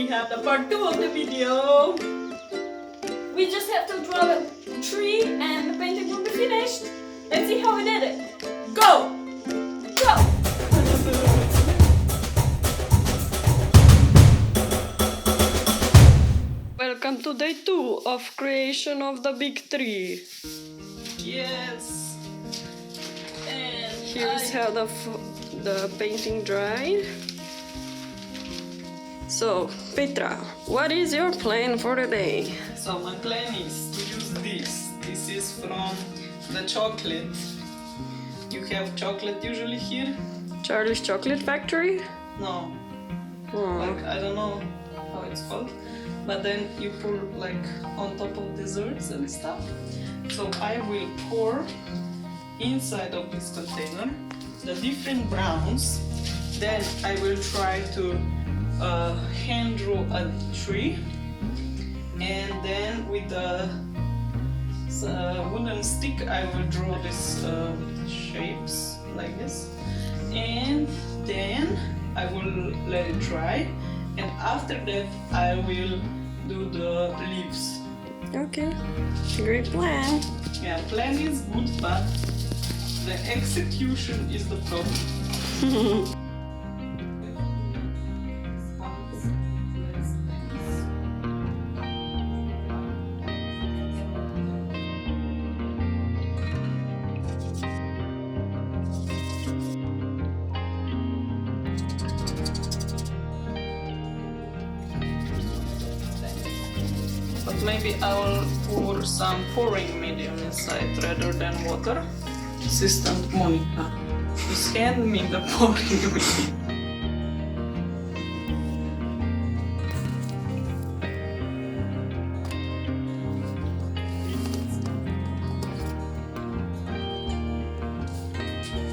we have the part 2 of the video. We just have to draw the tree and the painting will be finished. Let's see how we did it. Go! Go! Welcome to day 2 of creation of the big tree. Yes. And Here's how the painting dried. So, Petra, what is your plan for the day? So my plan is to use this. This is from the chocolate. You have chocolate usually here? Charlie's Chocolate Factory? No. Oh. Like, I don't know how it's called. But then you pour like on top of desserts and stuff. So I will pour inside of this container the different browns. Then I will try to hand draw a tree, and then with the wooden stick I will draw these shapes like this, and then I will let it dry, and after that I will do the leaves. Okay, great plan. Yeah, plan is good, but the execution is the problem. But maybe I will pour some pouring medium inside rather than water. Assistant Monica, please hand me the pouring medium.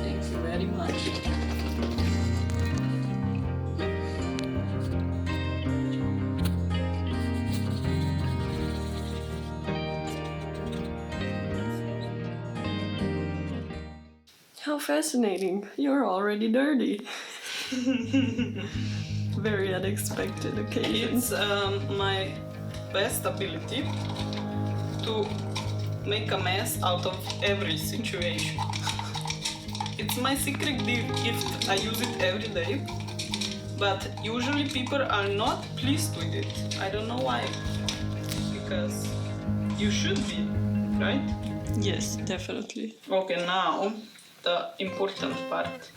Thank you very much. How fascinating. You're already dirty. Very unexpected occasion. It's my best ability to make a mess out of every situation. It's my secret gift. I use it every day, but usually people are not pleased with it. I don't know why. Because you should be, right? Yes, definitely. Okay, now the important part.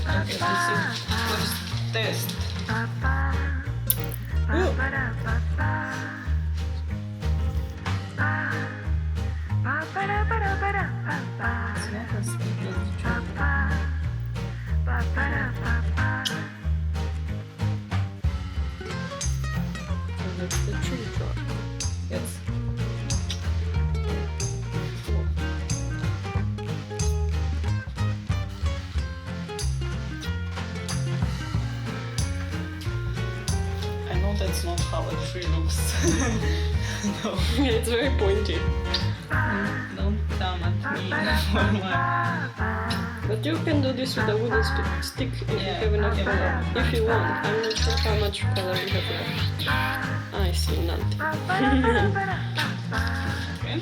Okay, this is first test. Ooh. It's not as big as the chocolate. So that's the tree trunk. Yes. I know that's not how a tree looks. No, It's very pointy. don't come at me for my... But you can do this with a wooden stick if you Yeah, have enough yeah. color. If you want. I'm not sure how much color you have left. I see nothing. Okay.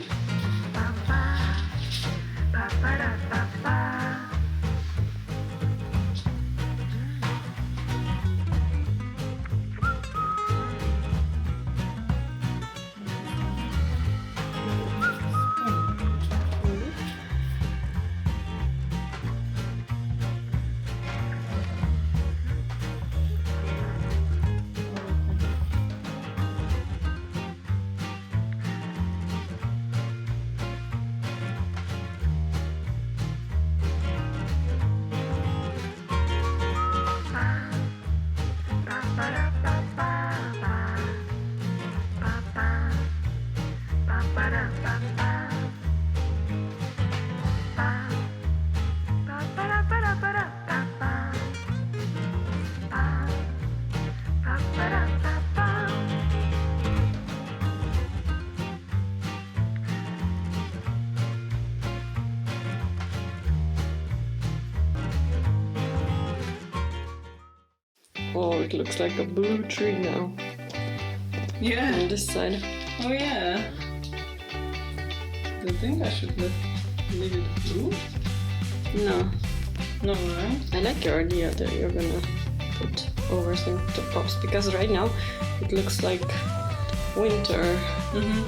Oh, it looks like a blue tree now Yeah. on this side. Oh yeah. Do you think I should leave it blue? No, No, right? I like your idea that you're gonna put over some top pops because right now it looks like winter. Mm-hmm.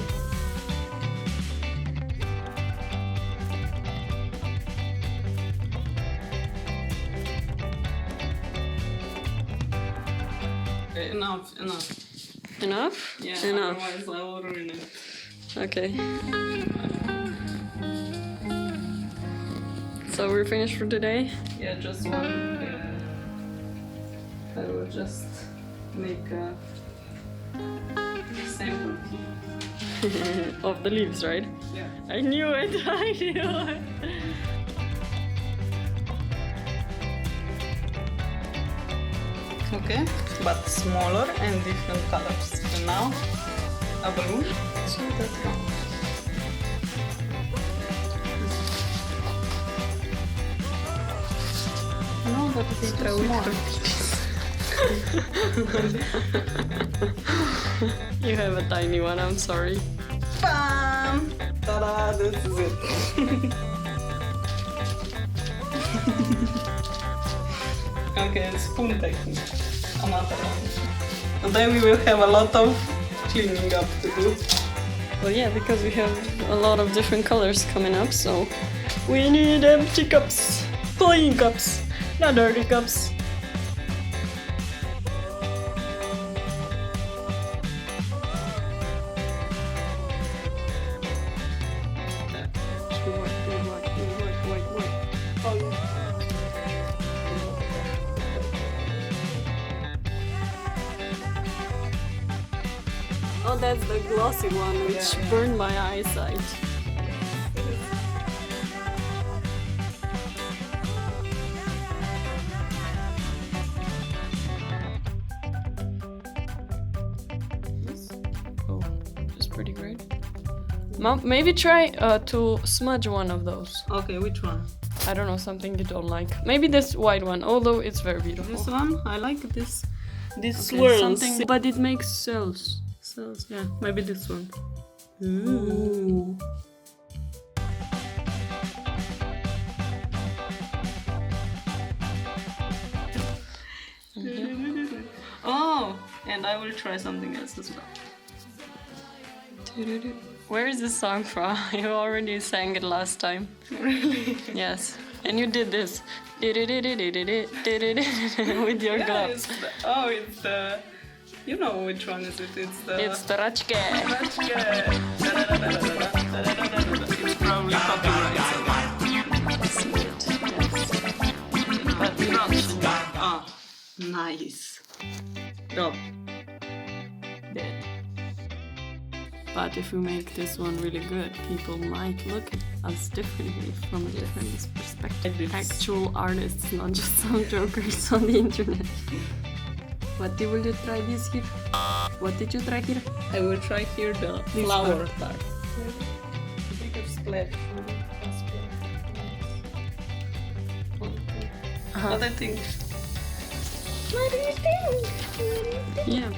Enough. Enough? Yeah, Enough. otherwise I will ruin it. Okay. So we're finished for today. Yeah, just one. I will just make a sample. Of the leaves, right? Yeah. I knew it. I knew it. Okay, but smaller and different colors. And now a balloon. So that's wrong. No, but it's too small. You have a tiny one, I'm sorry. Bam! Ta-da! This is it. Okay, spoon technique. Another one. And then we will have a lot of cleaning up to do. Well, yeah, because we have a lot of different colors coming up, so we need empty cups, clean cups, not dirty cups. Oh, that's the glossy one, which Yeah. burned my eyesight. Oh, it's pretty great. Mom, maybe try to smudge one of those. Okay, which one? I don't know, something you don't like. Maybe this white one, although it's very beautiful. This one? I like this. This Okay, swirls. something, but it makes cells. Cells, yeah. Maybe this one. Ooh. Oh, and I will try something else as well. Where is this song from? You already sang it last time. Really? Yes. And you did this. With your Yeah, gloves. it's the. You know which one is it? It's the. It's the Rachke. It's probably copyright. But not. Ah, nice. Rob. Dead. But if we make this one really good, people might look at us differently from a different perspective. It is. Actual artists, not just some jokers on the internet. What will you try this here? What did you try here? I will try here the This flower one. part. Bigger splash. What I think. What do you think? Yeah.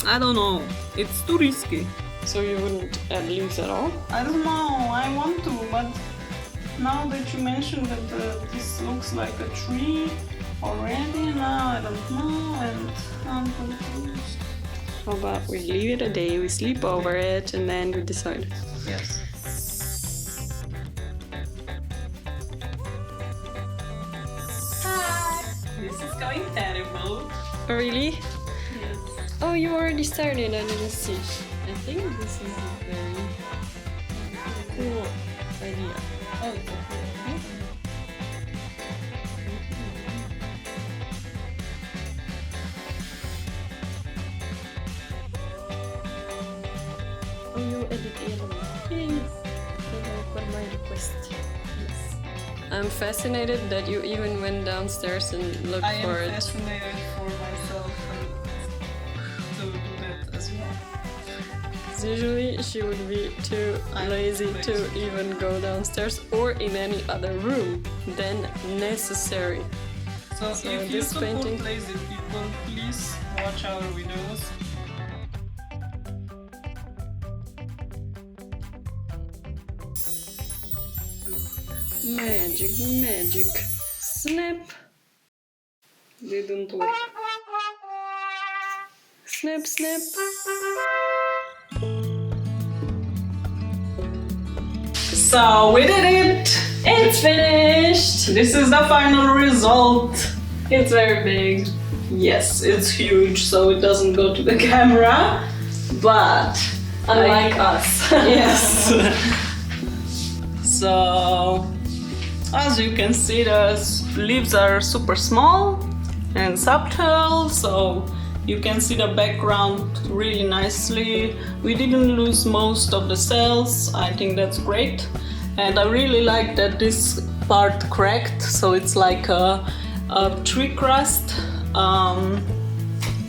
I don't know. It's too risky. So you wouldn't add leaves at all? I don't know. I want to, but now that you mentioned that this looks like a tree already, now I don't know, and I'm confused. How about we leave it a day, we sleep over it, and then we decide. Yes. This is going terrible. Oh, really? Yes. Oh, you already started, I didn't see. I think this is a very cool idea. Oh, it's okay. Oh, you edit the other one. Yes. For my request. Yes. I'm fascinated that you even went downstairs and looked I for am it. fascinated for myself and to do that as well. because usually she would be too lazy to even go downstairs or in any other room than necessary. So if you this support painting- lazy people, please watch our videos. Magic, magic. Snap. Didn't work. Snap, snap. So we did it! It's finished! This is the final result. It's very big. Yes, it's huge, so it doesn't go to the camera, but Unlike us. yes. So, as you can see, the leaves are super small and subtle, so you can see the background really nicely. We didn't lose most of the cells. I think that's great. And I really like that this part cracked, so it's like a tree crust.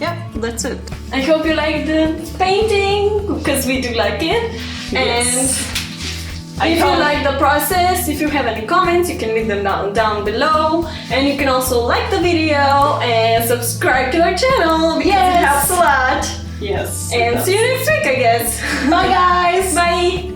Yeah, that's it. I hope you like the painting, because we do like it. Yes. And if you like the process, if you have any comments, you can leave them down below. And you can also like the video and subscribe to our channel because it helps a lot. Yes. And see you next week, I guess. Bye guys! Bye!